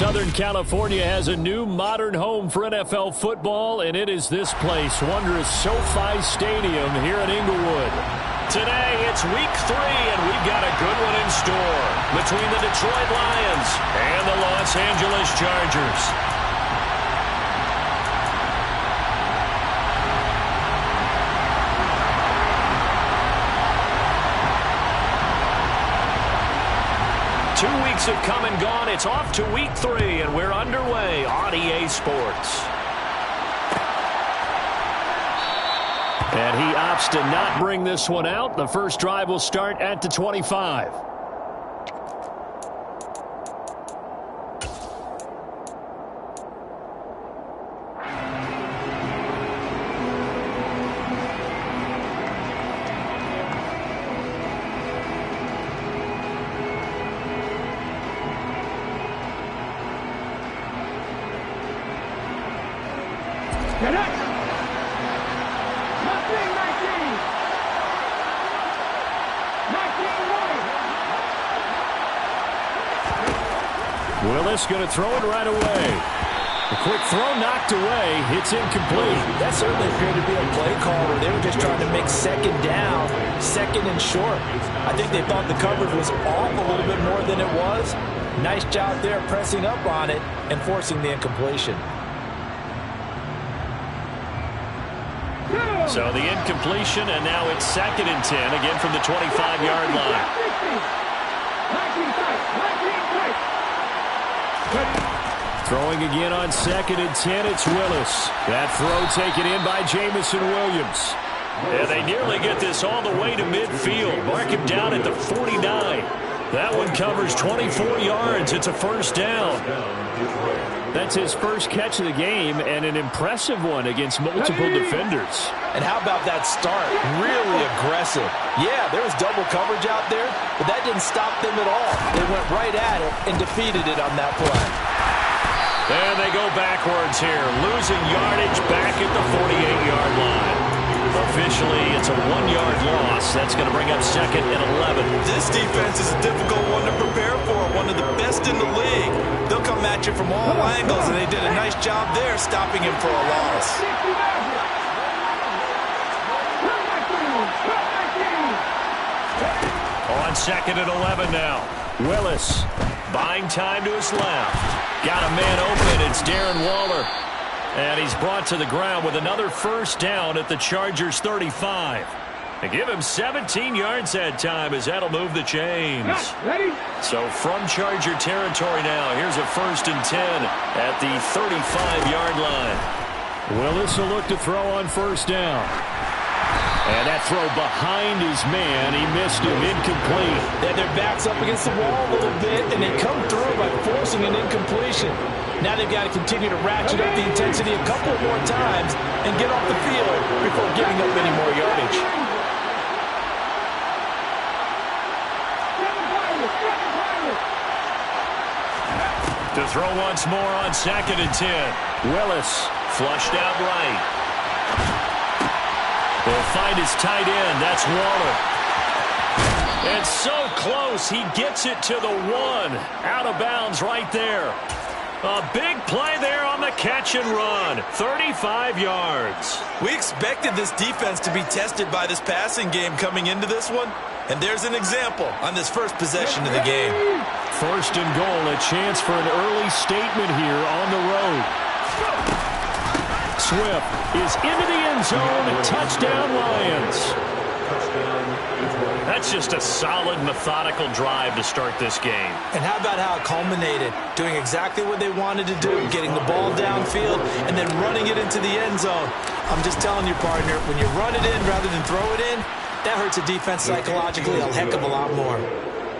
Southern California has a new modern home for NFL football, and it is this place, wondrous SoFi Stadium here in Inglewood. Today, it's week 3, and we've got a good one in store between the Detroit Lions and the Los Angeles Chargers. 2 weeks have come and gone. It's off to week 3, and we're underway on EA Sports. And he opts to not bring this one out. The first drive will start at the 25. Willis going to throw it right away. A quick throw knocked away. It's incomplete. That certainly appeared to be a play call where they were just trying to make second down, second and short. I think they thought the coverage was off a little bit more than it was. Nice job there pressing up on it and forcing the incompletion. So the incompletion, and now it's 2nd and 10, again from the 25-yard line. Throwing again on 2nd and 10, it's Willis. That throw taken in by Jameson Williams. And they nearly get this all the way to midfield. Mark him down at the 49. That one covers 24 yards. It's a first down. That's his first catch of the game, and an impressive one against multiple defenders. And how about that start? Really aggressive. Yeah, there was double coverage out there, but that didn't stop them at all. They went right at it and defeated it on that play. And they go backwards here, losing yardage back at the 48-yard line. Officially, it's a 1-yard loss. That's going to bring up 2nd and 11. This defense is a difficult one to prepare for, one of the best in the league. They'll come at you from all angles, and they did a nice job there stopping him for a loss. On 2nd and 11 now. Willis buying time to his left. Got a man open. It's Darren Waller. And he's brought to the ground with another first down at the Chargers 35. They give him 17 yards that time as that'll move the chains. So from Charger territory now, here's a 1st and 10 at the 35-yard line. Willis will look to throw on first down. And that throw behind his man, he missed him, incomplete. They had their backs up against the wall a little bit, and they come through by forcing an incompletion. Now they've got to continue to ratchet up the intensity a couple more times and get off the field before giving up any more yardage. To throw once more on 2nd and 10. Willis flushed out right. He'll find his tight end. That's Waller. And so close. He gets it to the 1. Out of bounds right there. A big play there on the catch and run. 35 yards. We expected this defense to be tested by this passing game coming into this one. And there's an example on this first possession of the game. 1st and goal. A chance for an early statement here on the road. Swift is into the end zone. Touchdown, Lions. That's just a solid, methodical drive to start this game. And how about how it culminated? Doing exactly what they wanted to do, getting the ball downfield and then running it into the end zone. I'm just telling you, partner, when you run it in rather than throw it in, that hurts a defense psychologically a heck of a lot more.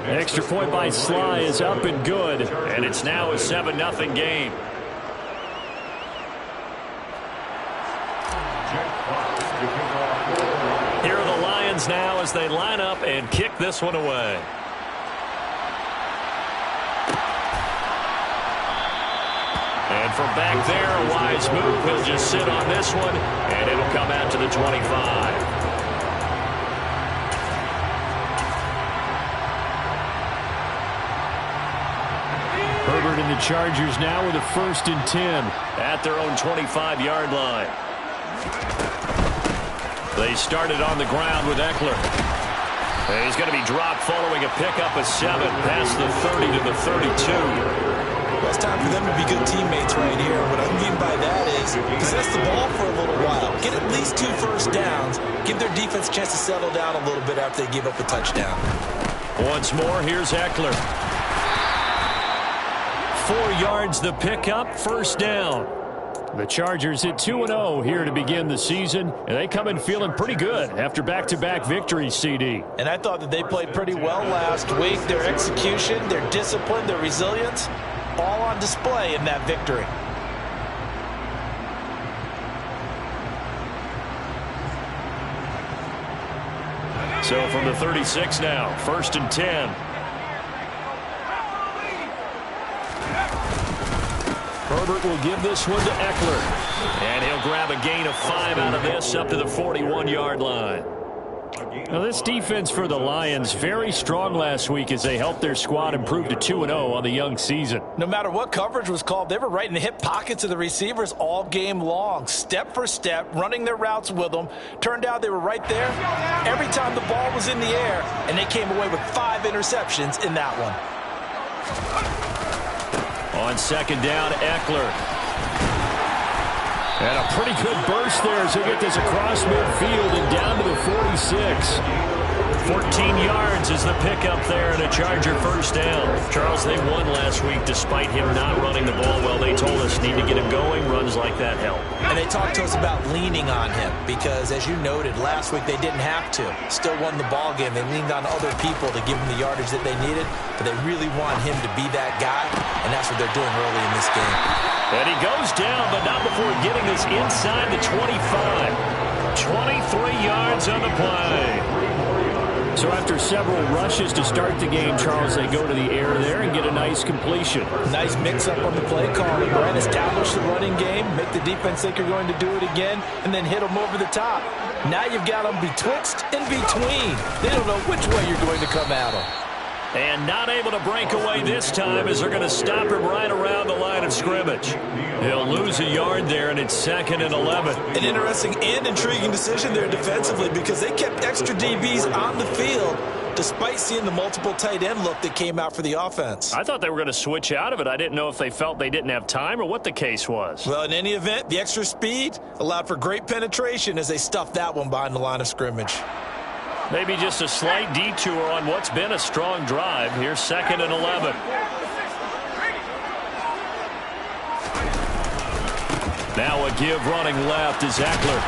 Extra point by Sly is up and good, and it's now a 7-0 game. Here are the Lions now as they line up and kick this one away. And from back there, a wise move. He'll just sit on this one, and it'll come out to the 25. Herbert in the Chargers now with a 1st and 10 at their own 25-yard line. They started on the ground with Eckler. He's going to be dropped following a pickup of 7 past the 30 to the 32. Well, it's time for them to be good teammates right here. What I mean by that is possess the ball for a little while. Get at least 2 first downs. Give their defense a chance to settle down a little bit after they give up a touchdown. Once more, here's Eckler. 4 yards the pickup, 1st down. The Chargers hit 2-0 here to begin the season, and they come in feeling pretty good after back-to-back victories, CD. And I thought that they played pretty well last week. Their execution, their discipline, their resilience, all on display in that victory. So from the 36 now, 1st and 10. Herbert will give this one to Eckler. And he'll grab a gain of 5 out of this up to the 41-yard line. Now, this defense for the Lions, very strong last week as they helped their squad improve to 2-0 on the young season. No matter what coverage was called, they were right in the hip pockets of the receivers all game long, step for step, running their routes with them. Turned out they were right there every time the ball was in the air, and they came away with 5 interceptions in that one. On 2nd down, Eckler. And a pretty good burst there as he'll get this across midfield and down to the 46. 14 yards is the pickup there and a Charger 1st down. Charles, they won last week despite him not running the ball well. They told us need to get him going. Runs like that help. And they talked to us about leaning on him because, as you noted, last week they didn't have to. Still won the ball game. They leaned on other people to give them the yardage that they needed, but they really want him to be that guy, and that's what they're doing early in this game. And he goes down, but not before getting this inside the 25. 23 yards on the play. So after several rushes to start the game, Charles, they go to the air there and get a nice completion. Nice mix-up on the play calling, right? Establish the running game, make the defense think you're going to do it again, and then hit them over the top. Now you've got them betwixt and between. They don't know which way you're going to come at them. And not able to break away this time as they're going to stop him right around the line of scrimmage. He'll lose a yard there, and it's 2nd and 11. An interesting and intriguing decision there defensively because they kept extra DBs on the field despite seeing the multiple tight end look that came out for the offense. I thought they were going to switch out of it. I didn't know if they felt they didn't have time or what the case was. Well, in any event, the extra speed allowed for great penetration as they stuffed that one behind the line of scrimmage. Maybe just a slight detour on what's been a strong drive. Here's 2nd and 11. Now a give running left is Eckler.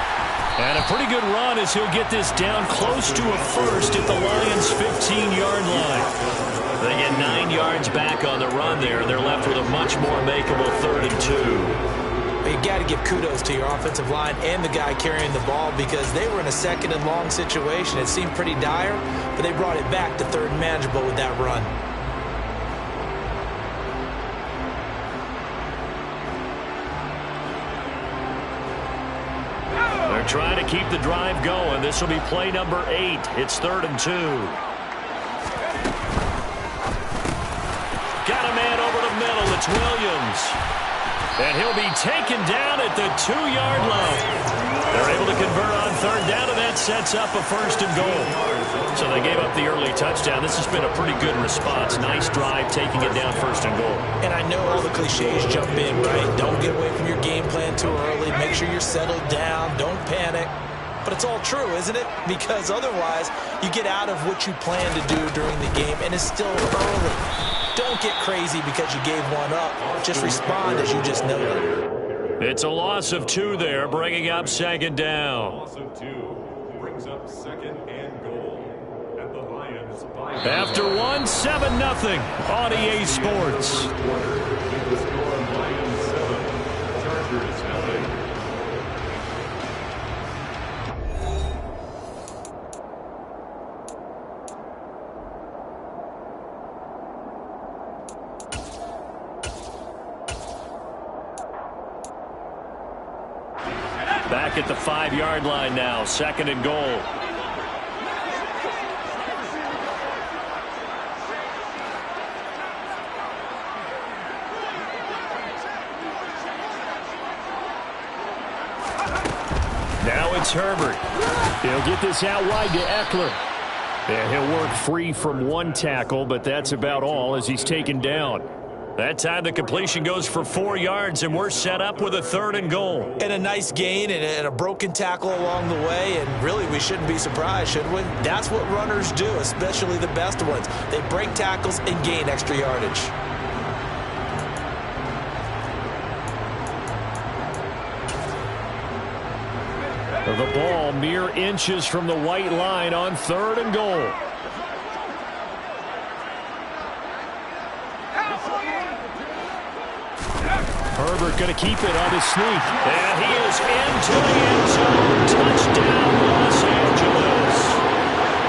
And a pretty good run as he'll get this down close to a 1st at the Lions' 15-yard line. They get 9 yards back on the run there. They're left with a much more makeable 3rd and 2. You got to give kudos to your offensive line and the guy carrying the ball because they were in a 2nd and long situation. It seemed pretty dire, but they brought it back to 3rd and manageable with that run. They're trying to keep the drive going. This will be play number 8. It's 3rd and 2. Got a man over the middle. It's Williams. And he'll be taken down at the 2-yard line. They're able to convert on 3rd down, and that sets up a 1st and goal. So they gave up the early touchdown. This has been a pretty good response. Nice drive, taking it down 1st and goal. And I know all the cliches jump in, right? Don't get away from your game plan too early. Make sure you're settled down. Don't panic. But it's all true, isn't it? Because otherwise, you get out of what you plan to do during the game, and it's still early. Don't get crazy because you gave one up. Just respond as you just noted. It's a loss of 2 there, bringing up 2nd down. Loss of 2 brings up 2nd and goal at the Lions. After 1, 7-0 on EA Sports. Lions 7, Chargers nothing. Back at the 5-yard line now, 2nd and goal. It's Herbert. He'll get this out wide to Eckler. And he'll work free from one tackle, but that's about all as he's taken down. That time the completion goes for 4 yards, and we're set up with a 3rd and goal. And a nice gain and a broken tackle along the way, and really we shouldn't be surprised, should we? That's what runners do, especially the best ones. They break tackles and gain extra yardage. The ball mere inches from the white line on 3rd and goal. Herbert going to keep it on his sneak. And he is into the end zone. Touchdown, Los Angeles.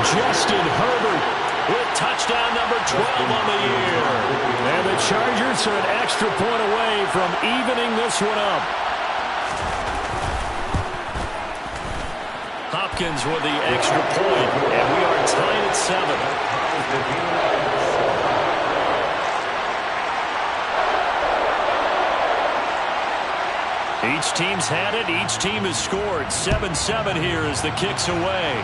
Justin Herbert with touchdown number 12 on the year. And the Chargers are an extra point away from evening this one up. Hopkins with the extra point, and we are tied at 7. Each team's had it. Each team has scored. 7-7 here as the kick's away.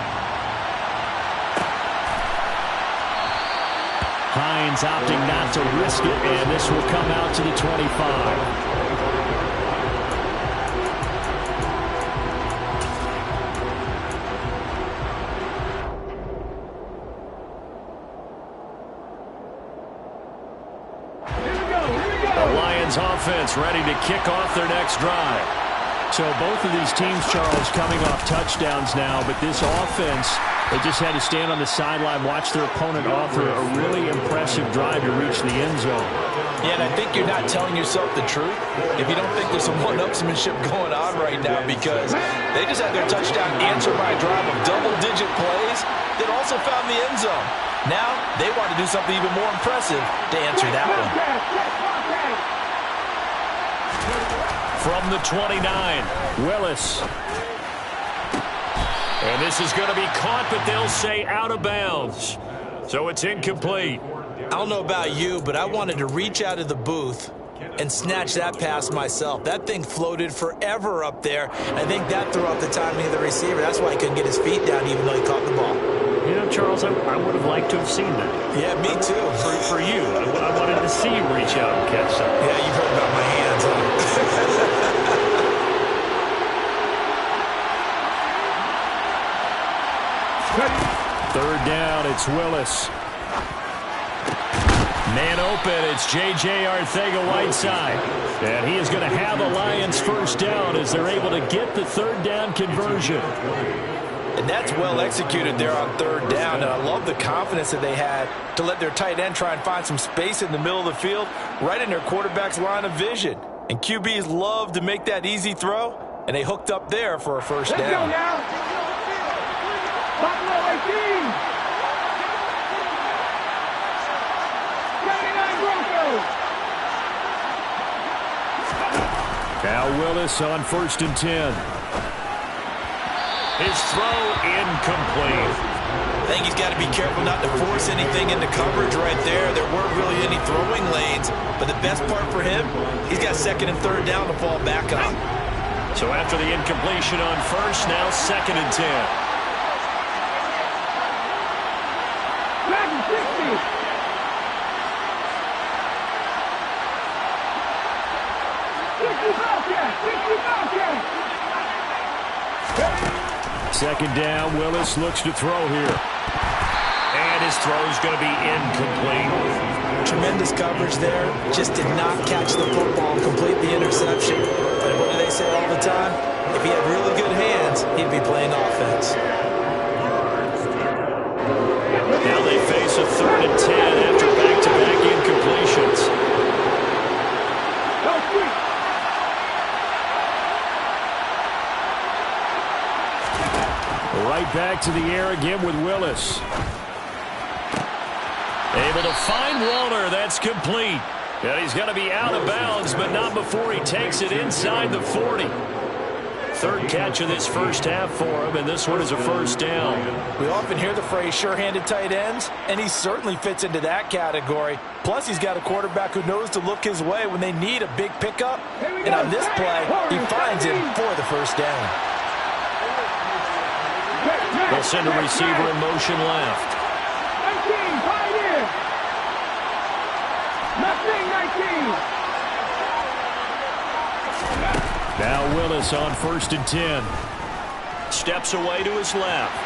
Hines opting not to risk it, and this will come out to the 25. Offense ready to kick off their next drive. So both of these teams, Charles, coming off touchdowns now, but this offense, they just had to stand on the sideline, watch their opponent offer a really impressive drive to reach the end zone. Yeah, and I think you're not telling yourself the truth if you don't think there's some one-upsmanship going on right now, because they just had their touchdown answered by a drive of double-digit plays that also found the end zone. Now they want to do something even more impressive to answer that one. From the 29, Willis. And this is going to be caught, but they'll say out of bounds. So it's incomplete. I don't know about you, but I wanted to reach out of the booth and snatch that pass myself. That thing floated forever up there. I think that threw off the timing of the receiver. That's why he couldn't get his feet down even though he caught the ball. You know, Charles, I would have liked to have seen that. Yeah, me too. For you, I wanted to see you reach out and catch something. Yeah, you've heard about my hands, huh? Third down, it's Willis. Man open, it's J.J. Arcega-Whiteside. And he is going to have a Lions first down as they're able to get the third down conversion. And that's well executed there on third down. And I love the confidence that they had to let their tight end try and find some space in the middle of the field, right in their quarterback's line of vision. And QBs love to make that easy throw, and they hooked up there for a first down. Let's go now. Buffalo 18. 79 Broncos. Now Willis on 1st and 10. His throw incomplete. I think he's got to be careful not to force anything into coverage right there. There weren't really any throwing lanes, but the best part for him, he's got 2nd and 3rd down to fall back on. So after the incompletion on 1st, now 2nd and 10. Second down, Willis looks to throw here. And his throw is going to be incomplete. Tremendous coverage there. Just did not catch the football and complete the interception. But what do they say all the time? If he had really good hands, he'd be playing offense. Now they face a 3rd and 10 after back-to-back incompletions. Right back to the air again with Willis. Able to find Walter. That's complete. And he's going to be out of bounds, but not before he takes it inside the 40. 3rd catch of this first half for him, and this one is a first down. We often hear the phrase sure-handed tight ends, and he certainly fits into that category. Plus, he's got a quarterback who knows to look his way when they need a big pickup. And on this play, he finds him for the first down. They'll send a receiver in motion left. 19, tight end. Nothing, 19. Now Willis on 1st and 10. Steps away to his left.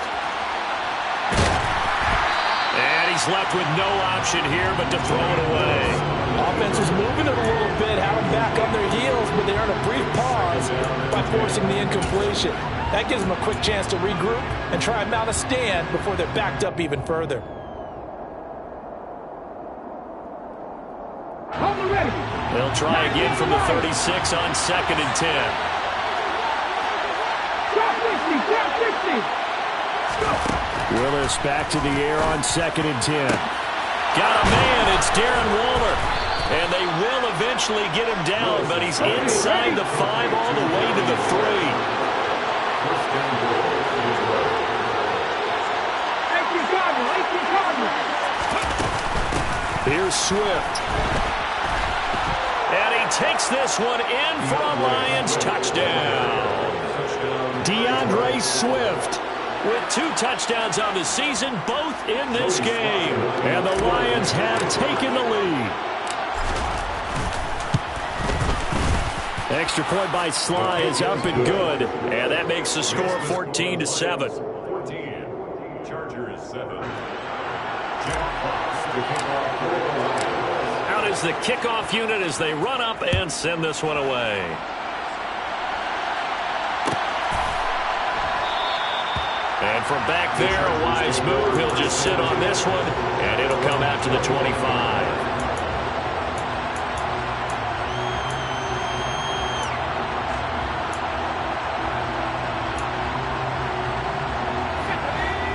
And he's left with no option here but to throw it away. Offense was moving it a little bit, had them back on their heels, but they earned a brief pause by forcing the incompletion. That gives them a quick chance to regroup and try and mount a stand before they're backed up even further. They'll try again from the 36 on 2nd and 10. Willis back to the air on 2nd and 10. Got a man, it's Darren Waller. And they will eventually get him down, but he's inside the 5 all the way to the 3. Here's Swift. And he takes this one in for a Lions touchdown. DeAndre Swift with 2 touchdowns on the season, both in this game. And the Lions have taken the lead. Extra point by Sly is up and good. And that makes the score 14-7. 14. Chargers 7. Out is the kickoff unit as they run up and send this one away. And from back there, a wise move. He'll just sit on this one, and it'll come out to the 25.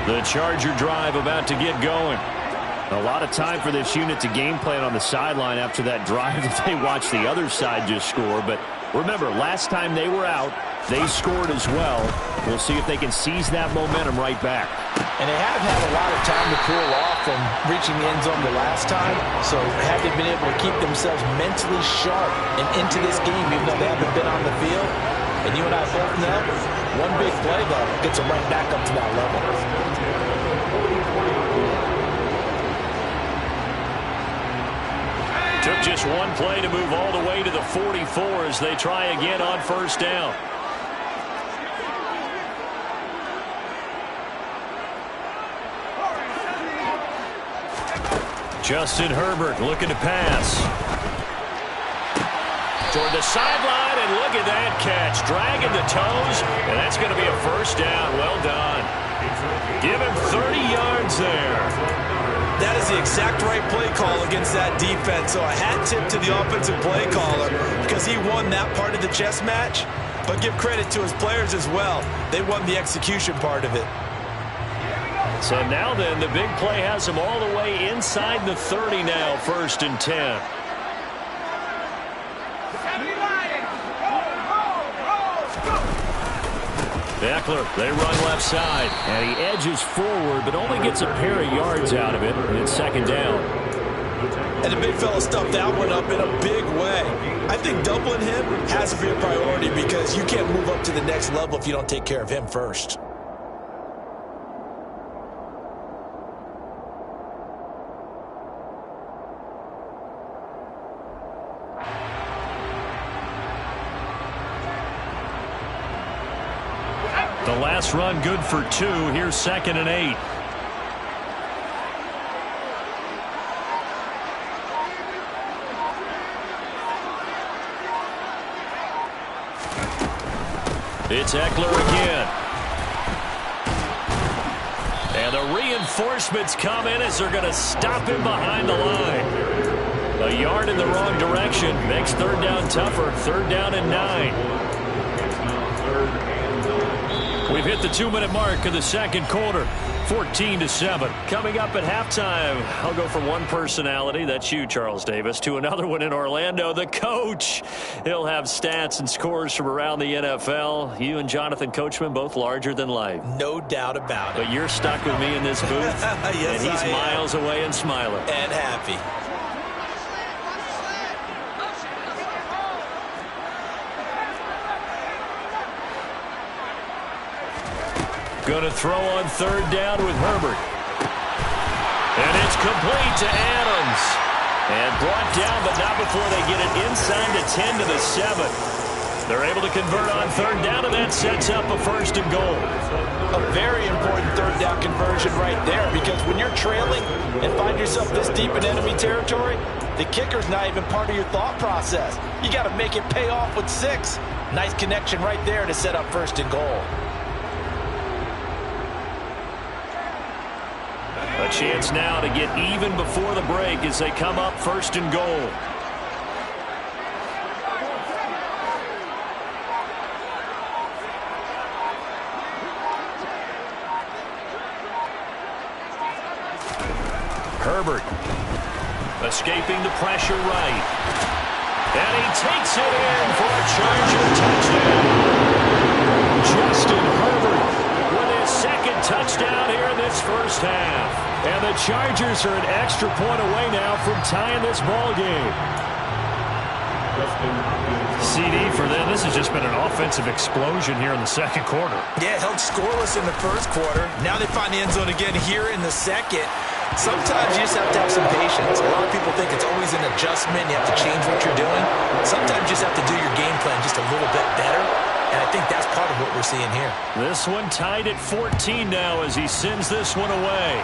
The Charger drive about to get going. A lot of time for this unit to game plan on the sideline after that drive that they watched the other side just score. But remember, last time they were out, they scored as well. We'll see if they can seize that momentum right back. And they have had a lot of time to cool off from reaching the end zone the last time. So have they been able to keep themselves mentally sharp and into this game, even though they haven't been on the field? And you and I both know, one big play, though, gets them right back up to that level. Took just one play to move all the way to the 44 as they try again on 1st down. Justin Herbert looking to pass. Toward the sideline, and look at that catch. Dragging the toes, and that's going to be a 1st down. Well done. Give him 30 yards there. That is the exact right play call against that defense. So a hat tip to the offensive play caller because he won that part of the chess match. But give credit to his players as well. They won the execution part of it. So now then, the big play has them all the way inside the 30 now, 1st and 10. Eckler, they run left side, and he edges forward, but only gets a pair of yards out of it, and it's 2nd down. And the big fella stuffed that one up in a big way. I think doubling him has to be a priority because you can't move up to the next level if you don't take care of him first. The last run good for 2. Here's 2nd and 8. It's Eckler again. And the reinforcements come in as they're going to stop him behind the line. A yard in the wrong direction makes 3rd down tougher. 3rd down and 9. We've hit the 2-minute mark of the 2nd quarter, 14-7. Coming up at halftime, I'll go from one personality, that's you, Charles Davis, to another one in Orlando, the coach. He'll have stats and scores from around the NFL. You and Jonathan Coachman, both larger than life. No doubt about it. But you're stuck with me in this booth, Yes, and he's I am. miles away and smiling. And happy. Going to throw on third down with Herbert. And it's complete to Adams. And brought down, but not before they get it inside the 10 to the 7. They're able to convert on third down, and that sets up a 1st and goal. A very important third down conversion right there, because when you're trailing and find yourself this deep in enemy territory, the kicker's not even part of your thought process. You got to make it pay off with 6. Nice connection right there to set up 1st and goal. A chance now to get even before the break as they come up 1st and goal. Herbert escaping the pressure right. And he takes it in for a Charger touchdown. Justin Herbert with his 2nd touchdown here in this first half. And the Chargers are an extra point away now from tying this ball game. CD for them. This has just been an offensive explosion here in the 2nd quarter. Yeah, held scoreless in the 1st quarter. Now they find the end zone again here in the 2nd. Sometimes you just have to have some patience. A lot of people think it's always an adjustment. You have to change what you're doing. Sometimes you just have to do your game plan just a little bit better. And I think that's part of what we're seeing here. This one tied at 14 now as he sends this one away.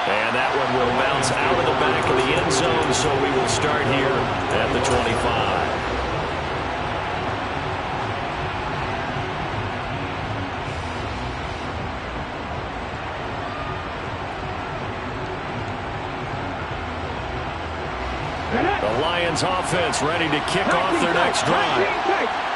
And that one will bounce out of the back of the end zone, so we will start here at the 25. The Lions offense ready to kick off their next drive.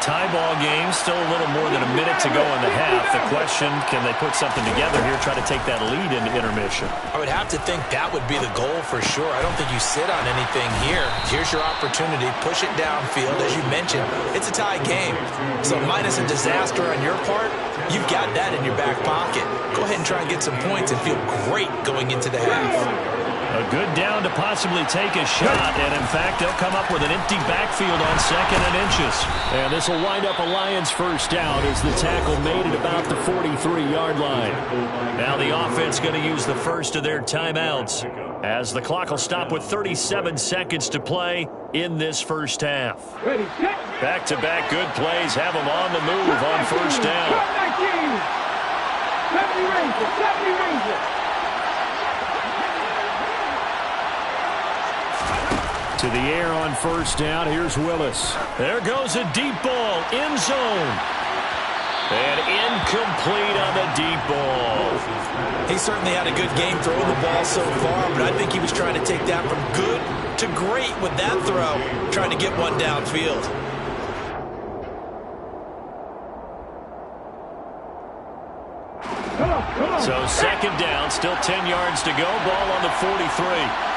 Tie ball game, still a little more than a minute to go in the half. The question, can they put something together here, try to take that lead into intermission? I would have to think that would be the goal for sure. I don't think you sit on anything here. Here's your opportunity. Push it downfield. As you mentioned, it's a tie game. So minus a disaster on your part, you've got that in your back pocket. Go ahead and try and get some points and feel great going into the half. A good down to possibly take a shot, and in fact, they'll come up with an empty backfield on 2nd and inches. And this will wind up a Lions 1st down as the tackle made at about the 43-yard line. Now the offense going to use the first of their timeouts as the clock will stop with 37 seconds to play in this first half. Back-to-back good plays have them on the move on 1st down. 70 Rangers. To the air on 1st down. Here's Willis. There goes a deep ball. End zone. And incomplete on the deep ball. He certainly had a good game throwing the ball so far, but I think he was trying to take that from good to great with that throw, trying to get one downfield. So 2nd down, still 10 yards to go. Ball on the 43.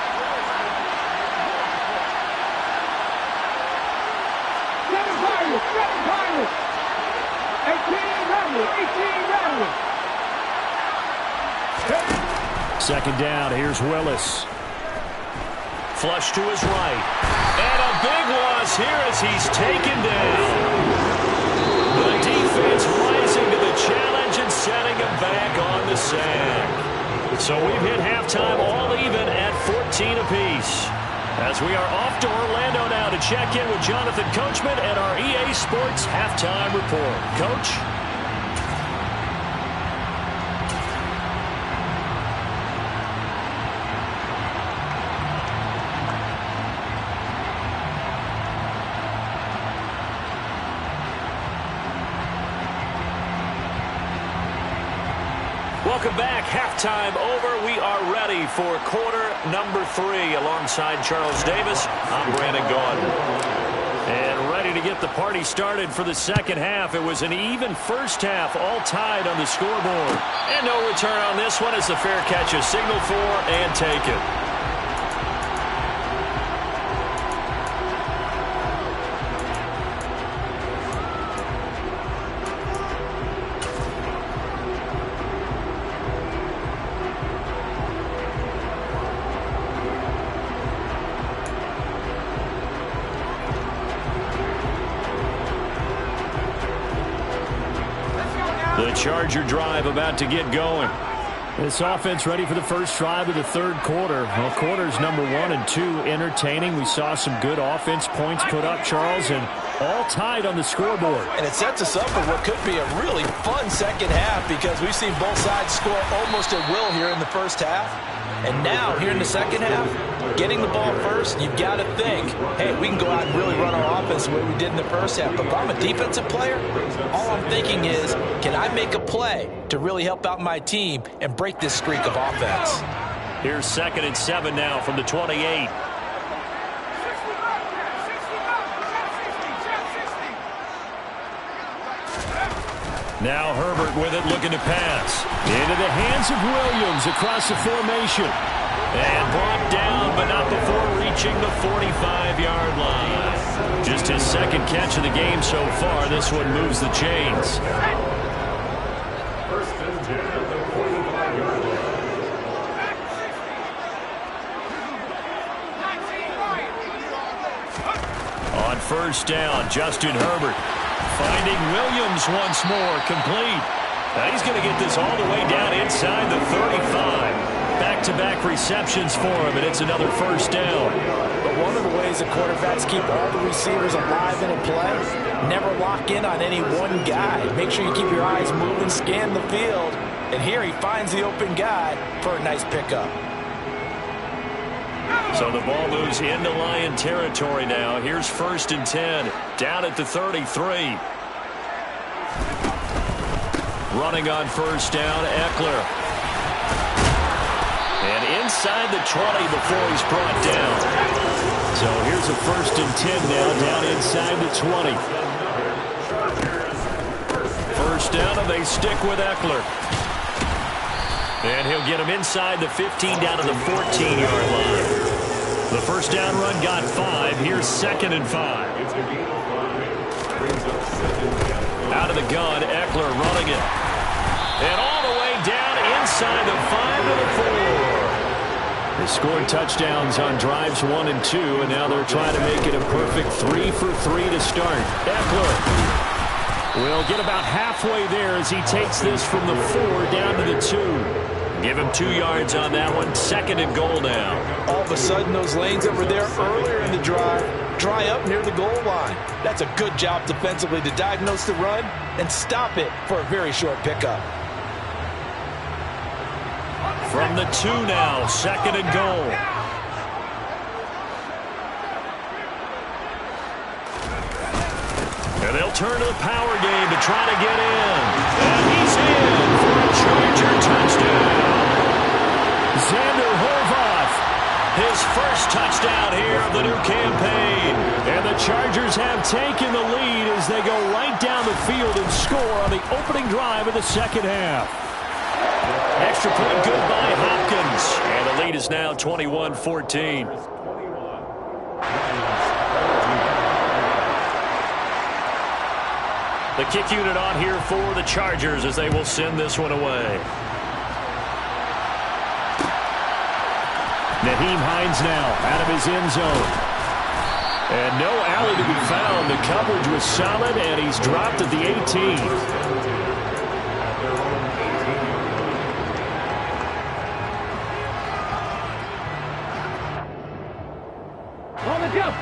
Second down, here's Willis. Flush to his right. And a big loss here as he's taken down. The defense rising to the challenge and setting him back on the sack. So we've hit halftime all even at 14 apiece. As we are off to Orlando now to check in with Jonathan Coachman and our EA Sports Halftime Report. Coach? Welcome back. Halftime over. We are ready for quarter number 3 alongside Charles Davis. I'm Brandon Gaudin. And ready to get the party started for the 2nd half. It was an even first half, all tied on the scoreboard. And no return on this one as the fair catch is signaled for and taken. The Charger drive about to get going. This offense ready for the first drive of the third quarter. Well, quarters number 1 and 2 entertaining. We saw some good offense points put up, Charles, and all tied on the scoreboard. And it sets us up for what could be a really fun second half because we've seen both sides score almost at will here in the first half. And now, here in the second half, getting the ball first, you've got to think, hey, we can go out and really run our offense the way we did in the first half. But if I'm a defensive player, all I'm thinking is, can I make a play to really help out my team and break this streak of offense? Here's 2nd and 7 now from the 28. Now Herbert with it, looking to pass. Into the hands of Williams across the formation. And brought down, but not before reaching the 45-yard line. Just his second catch of the game so far. This one moves the chains. First and 10 at the 45-yard line. On first down, Justin Herbert finding Williams once more, complete. Now he's going to get this all the way down inside the 35. Back-to-back receptions for him, and it's another first down. But one of the ways the quarterbacks keep all the receivers alive in a play, never lock in on any one guy. Make sure you keep your eyes moving, scan the field. And here he finds the open guy for a nice pickup. So the ball moves into Lion territory now. Here's 1st and 10, down at the 33. Running on first down, Eckler. And inside the 20 before he's brought down. So here's a 1st and 10 now, down inside the 20. First down, and they stick with Eckler. And he'll get him inside the 15, down to the 14-yard line. The first down run got 5. Here's 2nd and 5. It's a gain of 5. Brings up 2nd down. Out of the gun, Eckler running it. And all the way down inside the 5 to the 4. They scored touchdowns on drives 1 and 2, and now they're trying to make it a perfect 3 for 3 to start. Eckler will get about halfway there as he takes this from the 4 down to the 2. Give him 2 yards on that one. 2nd and goal now. All of a sudden, those lanes that were there earlier in the drive dry up near the goal line. That's a good job defensively to diagnose the run and stop it for a very short pickup. From the 2 now, 2nd and goal. And they'll turn to the power game to try to get in. And he's in for a Charger touchdown. Xander Horvath, his first touchdown here of the new campaign. And the Chargers have taken the lead as they go right down the field and score on the opening drive of the second half. Extra point good by Hopkins. And the lead is now 21-14. The kick unit on here for the Chargers as they will send this one away. Nyheim Hines now out of his end zone. And no alley to be found. The coverage was solid, and he's dropped at the 18.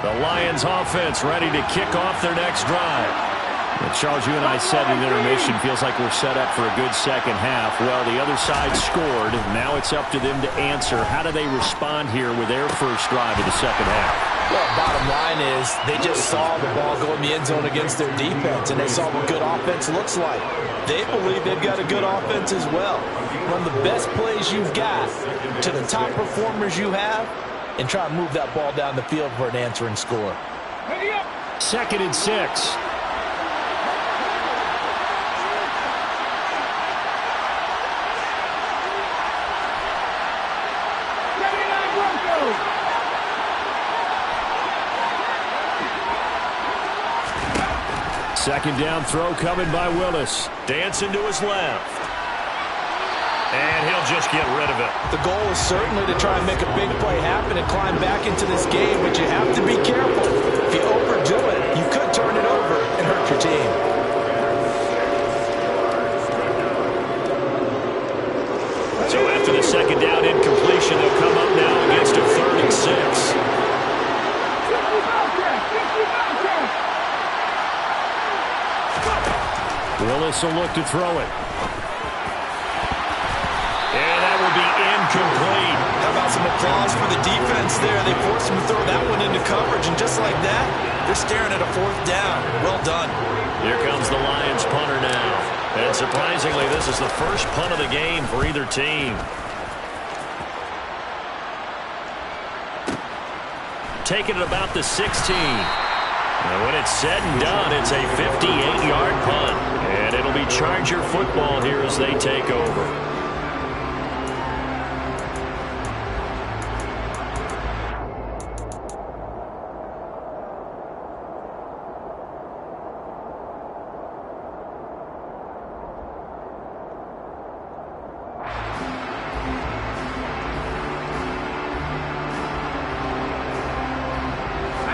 The Lions offense ready to kick off their next drive. And Charles, you and I said in intermission, feels like we're set up for a good second half. Well, the other side scored. Now it's up to them to answer. How do they respond here with their first drive of the second half? Well, bottom line is they just saw the ball go in the end zone against their defense, and they saw what good offense looks like. They believe they've got a good offense as well. Run the best plays you've got to the top performers you have, and try to move that ball down the field for an answering score. 2nd and 6. Second down throw coming by Willis. Dancing to his left. And he'll just get rid of it. The goal is certainly to try and make a big play happen and climb back into this game, but you have to be careful. If you overdo it, you could turn it over and hurt your team. Willis will look to throw it. And that will be incomplete. How about some applause for the defense there? They forced him to throw that one into coverage, and just like that, they're staring at a 4th down. Well done. Here comes the Lions punter now. And surprisingly, this is the first punt of the game for either team. Taking it about the 16. And when it's said and done, it's a 58-yard punt. And it'll be Charger football here as they take over.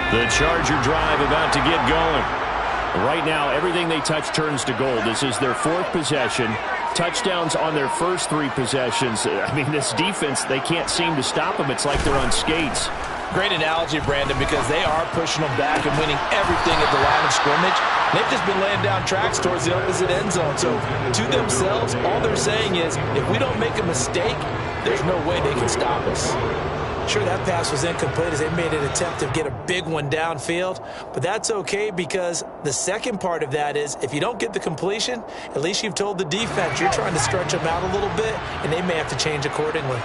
The Charger drive about to get going. Right now, everything they touch turns to gold. This is their 4th possession. Touchdowns on their first 3 possessions. I mean, this defense, they can't seem to stop them. It's like they're on skates. Great analogy, Brandon, because they are pushing them back and winning everything at the line of scrimmage. They've just been laying down tracks towards the opposite end zone. So to themselves, all they're saying is, if we don't make a mistake, there's no way they can stop us. Sure, that pass was incomplete as they made an attempt to get a big one downfield, but that's okay because the second part of that is if you don't get the completion, at least you've told the defense you're trying to stretch them out a little bit, and they may have to change accordingly.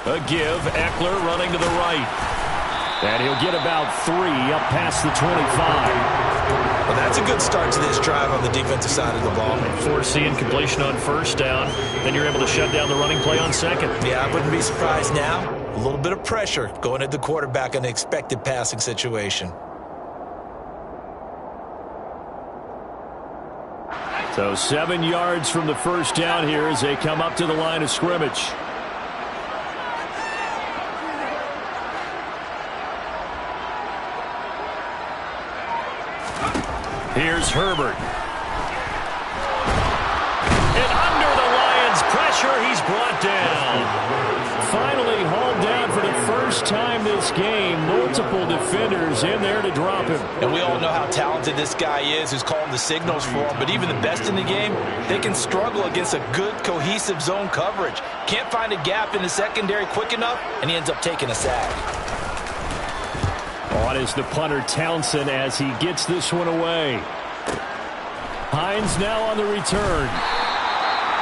A give, Eckler running to the right. And he'll get about 3 up past the 25. Well, that's a good start to this drive on the defensive side of the ball. Force the incompletion on 1st down. Then you're able to shut down the running play on 2nd. Yeah, I wouldn't be surprised now. A little bit of pressure going at the quarterback in an expected passing situation. So 7 yards from the 1st down here as they come up to the line of scrimmage. Here's Herbert. And under the Lions' pressure, he's brought down. Finally hauled down for the first time this game. Multiple defenders in there to drop him. And we all know how talented this guy is who's calling the signals for him. But even the best in the game, they can struggle against a good, cohesive zone coverage. Can't find a gap in the secondary quick enough, and he ends up taking a sack. On is the punter Townsend as he gets this one away. Hines now on the return.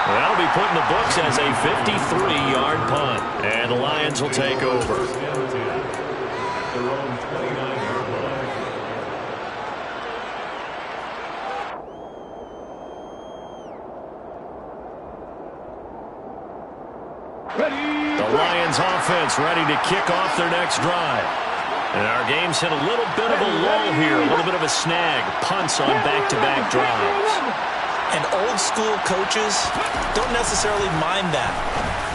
That'll be put in the books as a 53-yard punt. And the Lions will take over. The Lions offense ready to kick off their next drive. And our game's hit a little bit of a lull here, a little bit of a snag. Punts on back-to-back drives. And old-school coaches don't necessarily mind that.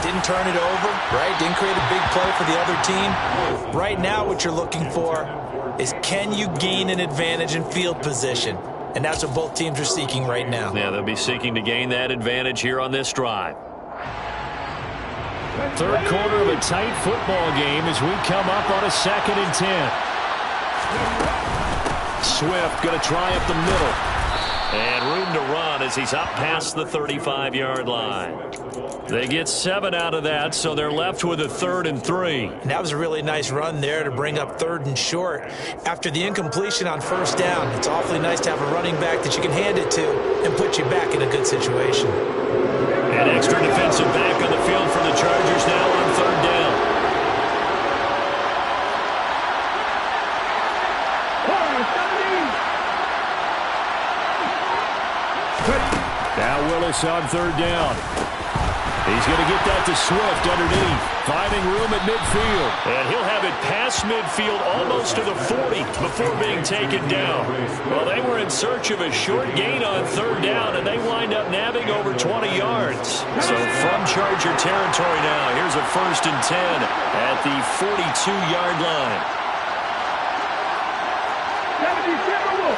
Didn't turn it over, right? Didn't create a big play for the other team. Right now what you're looking for is can you gain an advantage in field position? And that's what both teams are seeking right now. Yeah, they'll be seeking to gain that advantage here on this drive. Third quarter of a tight football game as we come up on a 2nd and 10. Swift going to try up the middle. And room to run as he's up past the 35-yard line. They get 7 out of that, so they're left with a 3rd and 3. And that was a really nice run there to bring up 3rd and short. After the incompletion on 1st down, it's awfully nice to have a running back that you can hand it to and put you back in a good situation. An extra defensive back on the field for the Chargers now on 3rd down. Now Willis on 3rd down. He's going to get that to Swift underneath, finding room at midfield. And he'll have it past midfield almost to the 40 before being taken down. Well, they were in search of a short gain on 3rd down, and they wind up nabbing over 20 yards. So from Charger territory now, here's a 1st and 10 at the 42-yard line. 77 Wolf.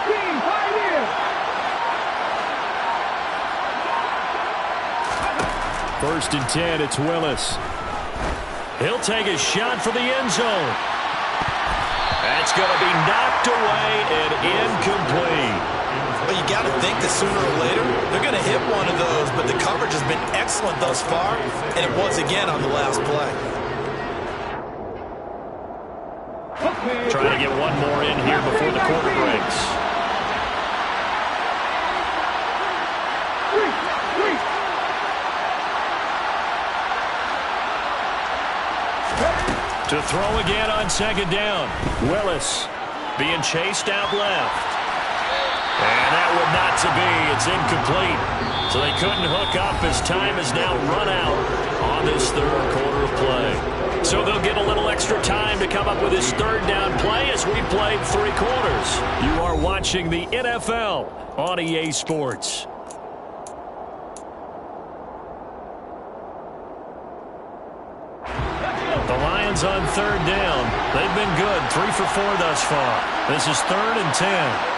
18, 5 in. 1st and 10, it's Willis. He'll take a shot for the end zone. That's going to be knocked away and incomplete. Well, you got to think that sooner or later they're going to hit one of those, but the coverage has been excellent thus far, and it was again on the last play. Trying to get one more in here before the quarter breaks. To throw again on 2nd down. Willis being chased out left. And that would not to be. It's incomplete. So they couldn't hook up as time has now run out on this 3rd quarter of play. So they'll get a little extra time to come up with this 3rd down play as we played 3 quarters. You are watching the NFL on EA Sports. The Lions on 3rd down. They've been good. 3 for 4 thus far. This is 3rd and 10.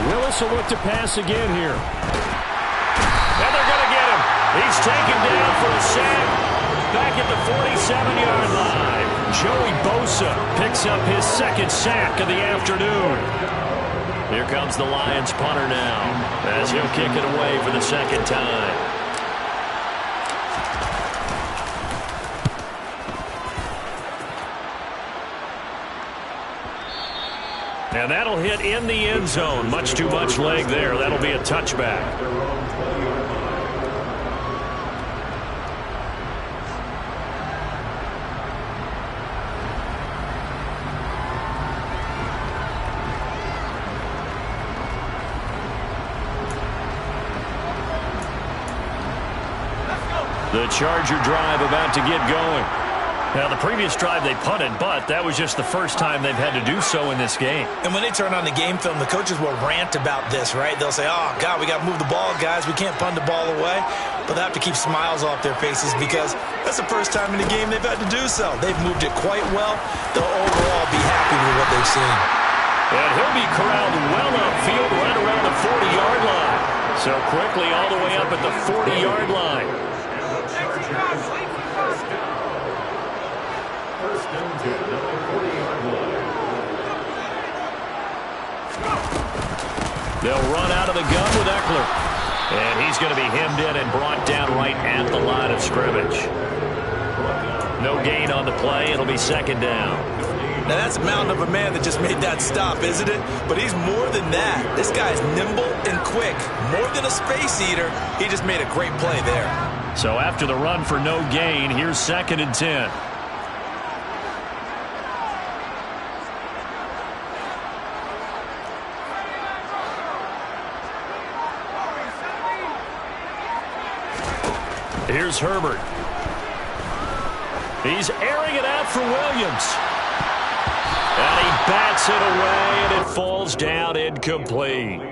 Willis will look to pass again here. And they're going to get him. He's taken down for a sack. Back at the 47-yard line. Joey Bosa picks up his 2nd sack of the afternoon. Here comes the Lions punter now as he'll kick it away for the 2nd time. And that'll hit in the end zone. Much too much leg there. That'll be a touchback. The Charger drive about to get going. Now, the previous drive they punted, but that was just the first time they've had to do so in this game. And when they turn on the game film, the coaches will rant about this, right? They'll say, oh, God, we got to move the ball, guys. We can't punt the ball away. But they have to keep smiles off their faces because that's the first time in the game they've had to do so. They've moved it quite well. They'll overall be happy with what they've seen. And he'll be corralled well upfield right around the 40-yard line. So quickly all the way up at the 40-yard line. They'll run out of the gun with Eckler. And he's going to be hemmed in and brought down right at the line of scrimmage. No gain on the play. It'll be 2nd down. Now, that's a mountain of a man that just made that stop, isn't it? But he's more than that. This guy's nimble and quick. More than a space eater. He just made a great play there. So after the run for no gain, here's 2nd and 10. Here's Herbert. He's airing it out for Williams. And he bats it away, and it falls down incomplete.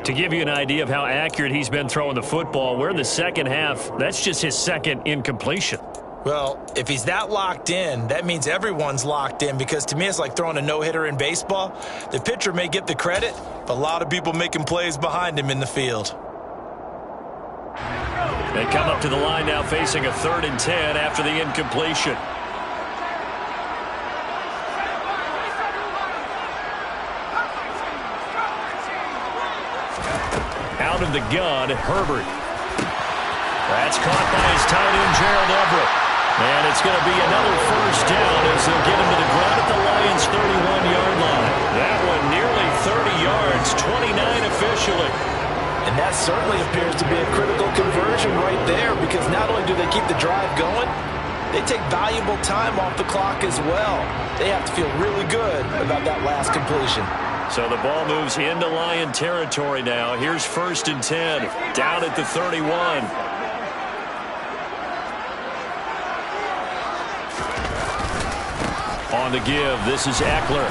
To give you an idea of how accurate he's been throwing the football, we're in the 2nd half. That's just his 2nd incompletion. Well, if he's that locked in, that means everyone's locked in because to me it's like throwing a no-hitter in baseball. The pitcher may get the credit, but a lot of people making plays behind him in the field. They come up to the line now facing a 3rd and 10 after the incompletion. Out of the gun, Herbert. That's caught by his tight end, Gerald Everett. And it's going to be another 1st down as they'll get him to the ground at the Lions' 31-yard line. That one nearly 30 yards, 29 officially. And that certainly appears to be a critical conversion right there because not only do they keep the drive going, they take valuable time off the clock as well. They have to feel really good about that last completion. So the ball moves into Lion territory now. Here's 1st and 10, down at the 31. On the give, this is Eckler.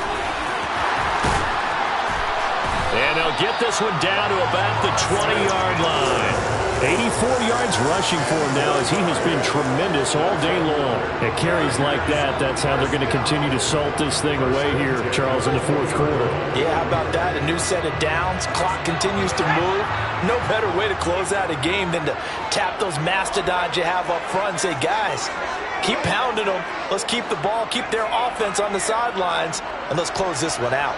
And they'll get this one down to about the 20-yard line. 84 yards rushing for him now, as he has been tremendous all day long. At carries like that, that's how they're going to continue to salt this thing away here, Charles, in the fourth quarter. Yeah, how about that? A new set of downs. Clock continues to move. No better way to close out a game than to tap those mastodons you have up front and say, guys, keep pounding them. Let's keep the ball, keep their offense on the sidelines, and let's close this one out.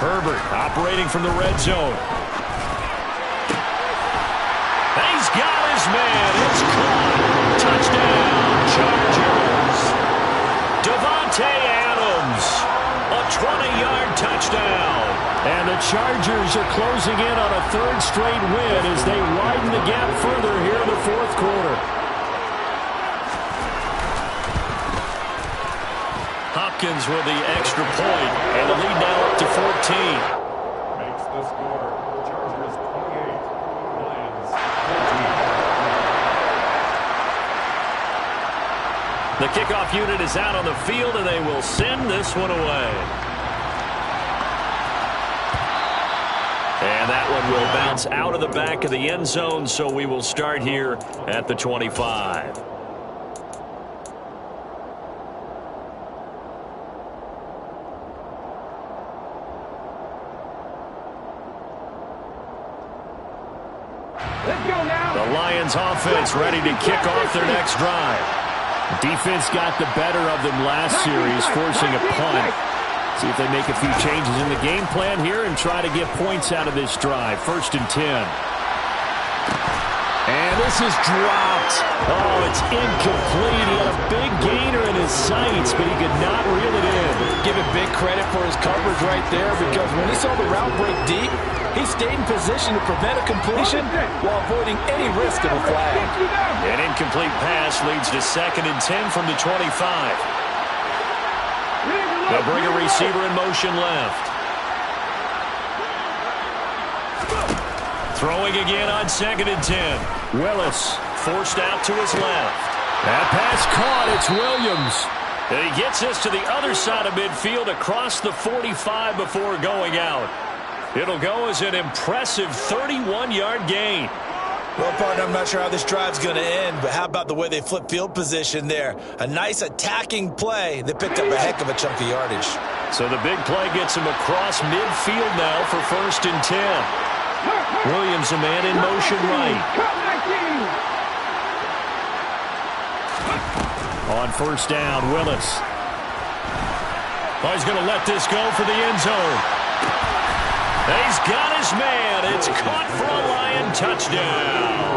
Herbert operating from the red zone. He's got his man. It's caught. Touchdown, Chargers. Davante Adams, a 20-yard touchdown. And the Chargers are closing in on a third straight win as they widen the gap further here in the fourth quarter. Hopkins with the extra point, and the lead now up to 14. Makes the score. Chargers 28, Lions 14. The kickoff unit is out on the field, and they will send this one away. And that one will bounce out of the back of the end zone, so we will start here at the 25. Let's go now. The Lions offense ready to kick off their next drive. Defense got the better of them last series, forcing a punt. See if they make a few changes in the game plan here and try to get points out of this drive. 1st and 10. And this is dropped. Oh, it's incomplete. He had a big gainer in his sights, but he could not reel it in. Give him big credit for his coverage right there, because when he saw the route break deep, he stayed in position to prevent a completion while avoiding any risk of a flag. An incomplete pass leads to 2nd and 10 from the 25. They'll bring a receiver in motion left. Throwing again on 2nd and 10. Willis Forced out to his left. That pass caught. It's Williams. And he gets us to the other side of midfield across the 45 before going out. It'll go as an impressive 31-yard gain. Well, partner, I'm not sure how this drive's going to end, but how about the way they flip field position there? A nice attacking play. They picked up a heck of a chunk of yardage. So the big play gets him across midfield now for 1st and 10. Williams, a man in motion right. On 1st down, Willis. Oh, he's going to let this go for the end zone. He's got his man. It's caught for a Lion touchdown.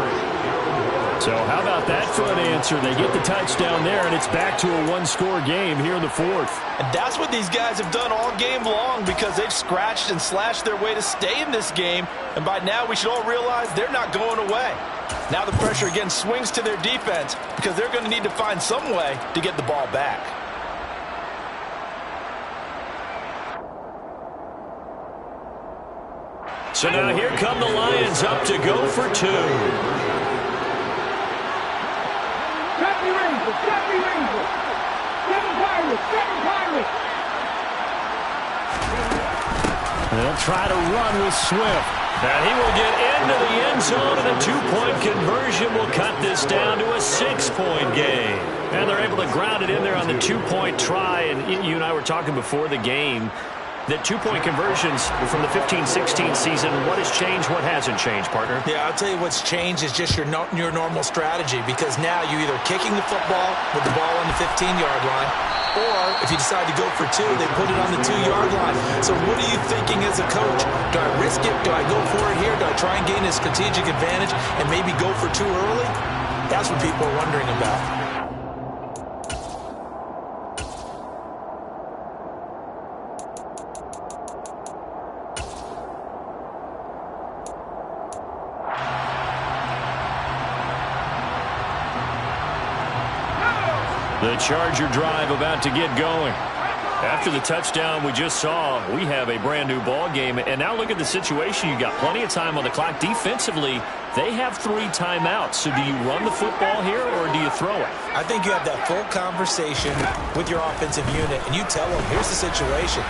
So how about that for an answer? They get the touchdown there, and it's back to a one-score game here in the 4th. And that's what these guys have done all game long, because they've scratched and slashed their way to stay in this game. And by now, we should all realize they're not going away. Now the pressure again swings to their defense, because they're going to need to find some way to get the ball back. So now here come the Lions up to go for 2. They'll try to run with Swift. And he will get into the end zone, and a 2-point conversion will cut this down to a 6-point game. And they're able to ground it in there on the 2-point try. And you and I were talking before the game that 2-point conversions from the 15-16 season, what has changed, what hasn't changed, partner? Yeah, I'll tell you what's changed is just your normal strategy, because now you're either kicking the football with the ball on the 15-yard line, or if you decide to go for 2, they put it on the 2-yard line. So what are you thinking as a coach? Do I risk it? Do I go for it here? Do I try and gain a strategic advantage and maybe go for 2 early? That's what people are wondering about. The Charger drive about to get going. After the touchdown we just saw, we have a brand new ball game. And now look at the situation. You got plenty of time on the clock. Defensively, they have 3 timeouts. So do you run the football here or do you throw it? I think you have that full conversation with your offensive unit, and you tell them, here's the situation.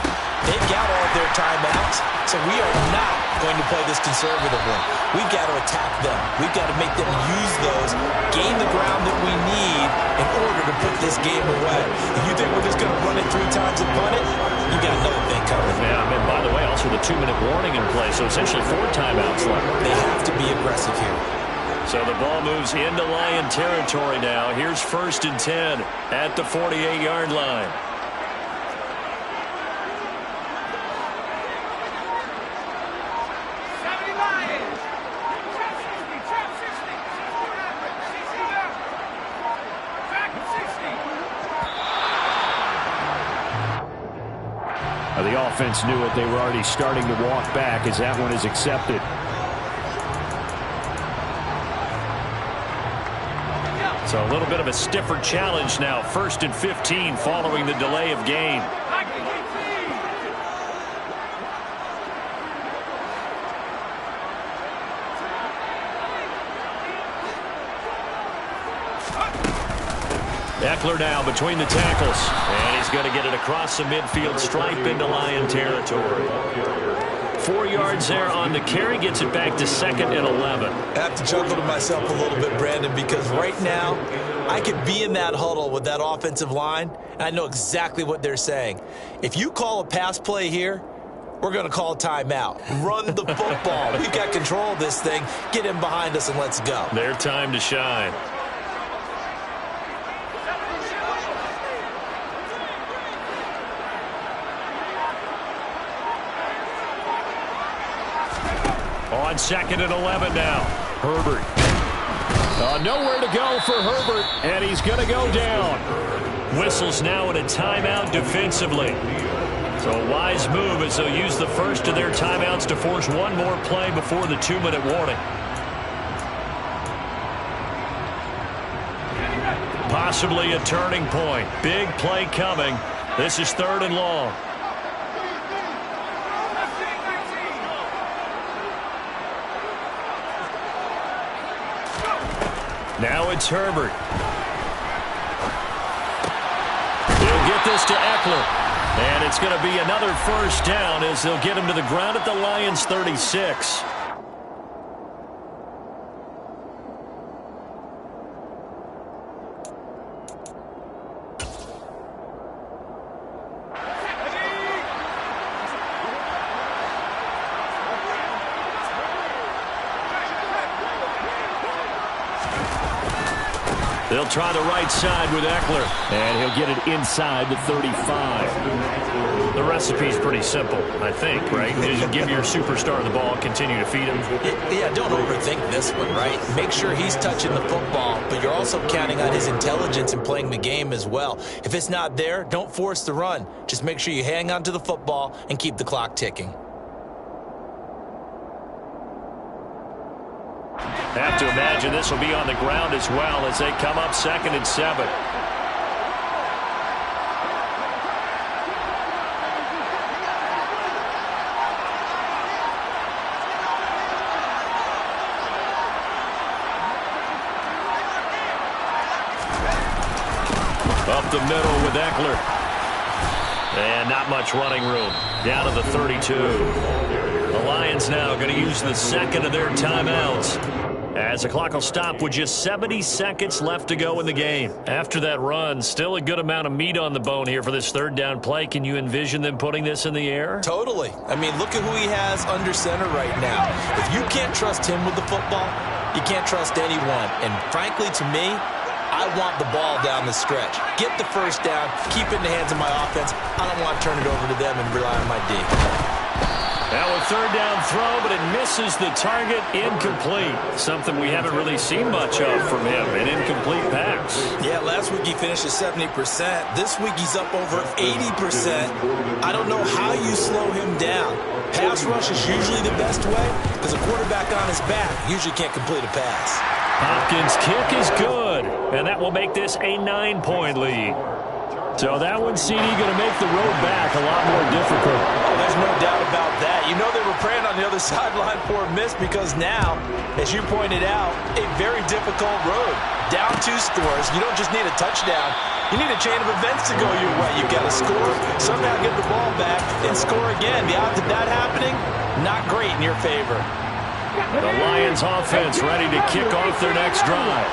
They've got all of their timeouts, so we are not going to play this conservative one. We've got to attack them. We've got to make them use those, gain the ground that we need in order to put this game away. If you think we're just going to run it 3 times and punt it, you got another thing coming. Yeah, and by the way, also the 2-minute warning in play, so essentially 4 timeouts left. They have to be aggressive here. So the ball moves into Lion territory now. Here's 1st and 10 at the 48-yard line. The offense knew it. They were already starting to walk back as that one is accepted. So a little bit of a stiffer challenge now. 1st and 15 following the delay of game. Eckler now between the tackles. And he's going to get it across the midfield stripe into Lion territory. 4 yards there on the carry. Gets it back to 2nd and 11. I have to chuckle to myself a little bit, Brandon, because right now I could be in that huddle with that offensive line, and I know exactly what they're saying. If you call a pass play here, we're going to call a timeout. Run the football. We've got control of this thing. Get in behind us and let's go. Their time to shine. On 2nd and 11 now. Herbert. Nowhere to go for Herbert, and he's going to go down. Whistles now in a timeout defensively. So a wise move as they'll use the first of their timeouts to force one more play before the 2-minute warning. Possibly a turning point. Big play coming. This is 3rd and long. Now it's Herbert. He'll get this to Eckler. And it's going to be another 1st down as they'll get him to the ground at the Lions' 36. They'll try the right side with Eckler. And he'll get it inside the 35. The recipe's pretty simple, I think, right? You give your superstar the ball, continue to feed him. Yeah, don't overthink this one, right? Make sure he's touching the football, but you're also counting on his intelligence in playing the game as well. If it's not there, don't force the run. Just make sure you hang on to the football and keep the clock ticking. Have to imagine this will be on the ground as well as they come up 2nd and 7. Up the middle with Eckler. And not much running room. Down to the 32. The Lions now going to use the 2nd of their timeouts. As the clock will stop with just 70 seconds left to go in the game. After that run, still a good amount of meat on the bone here for this 3rd down play. Can you envision them putting this in the air? Totally. I mean, look at who he has under center right now. If you can't trust him with the football, you can't trust anyone. And frankly, to me, I want the ball down the stretch. Get the 1st down, keep it in the hands of my offense. I don't want to turn it over to them and rely on my D. Now a 3rd down throw, but it misses the target. Incomplete. Something we haven't really seen much of from him, an incomplete pass. Yeah, last week he finished at 70%. This week he's up over 80%. I don't know how you slow him down. Pass rush is usually the best way because a quarterback on his back usually can't complete a pass. Hopkins' kick is good, and that will make this a 9-point lead. So that one, CD, going to make the road back a lot more difficult. Oh, there's no doubt about that. You know they were praying on the other sideline for a miss because now, as you pointed out, a very difficult road. Down 2 scores. You don't just need a touchdown. You need a chain of events to go your way. You've got to score, somehow get the ball back, and score again. The odds of that happening, not great in your favor. The Lions offense ready to kick off their next drive.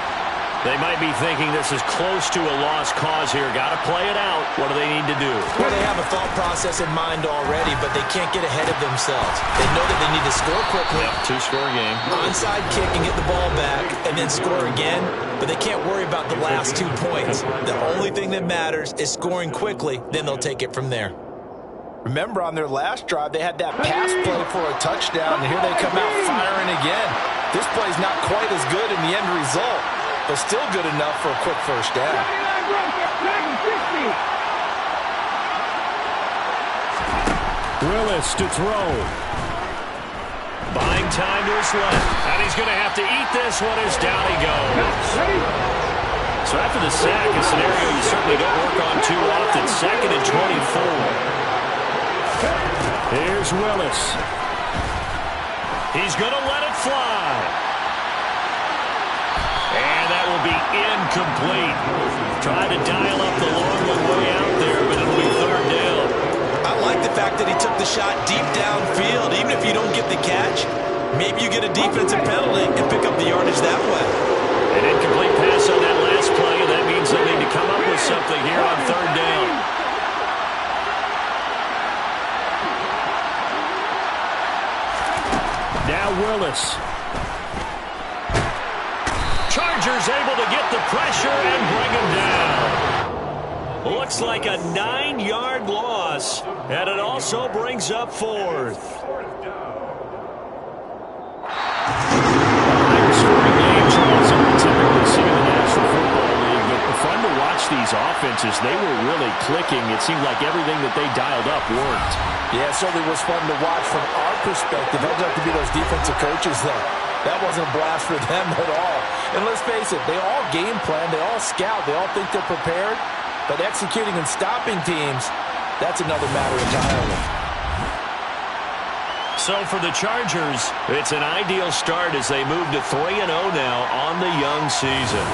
They might be thinking this is close to a lost cause here. Got to play it out. What do they need to do? Well, they have a thought process in mind already, but they can't get ahead of themselves. They know that they need to score quickly. Yep, 2-score game. Onside kick and get the ball back and then score again, but they can't worry about the last 2 points. The only thing that matters is scoring quickly, then they'll take it from there. Remember, on their last drive, they had that pass play for a touchdown, and here they come out firing again. This play's not quite as good in the end result, but still good enough for a quick first down. Willis to throw. Buying time to his left. And he's going to have to eat this one as down he goes. So after the sack, a scenario you certainly don't work on too often. 2nd and 24. Here's Willis. He's going to let it fly. And that will be incomplete. Tried to dial up the long one way out there, but it'll be 3rd down. I like the fact that he took the shot deep downfield. Even if you don't get the catch, maybe you get a defensive penalty and pick up the yardage that way. An incomplete pass on that last play, and that means they'll need to come up with something here on 3rd down. Now Willis. Chargers able to get the pressure and bring him down. Looks like a 9-yard loss, and it also brings up 4th. Higher scoring game, Charles, than we typically see in the National Football League. But fun to watch these offenses. They were really clicking. It seemed like everything that they dialed up worked. Yeah, it certainly was fun to watch from our perspective. I'd like to be those defensive coaches, though. That wasn't a blast for them at all. And let's face it, they all game plan, they all scout, they all think they're prepared. But executing and stopping teams, that's another matter entirely. So for the Chargers, it's an ideal start as they move to 3-0 now on the young season.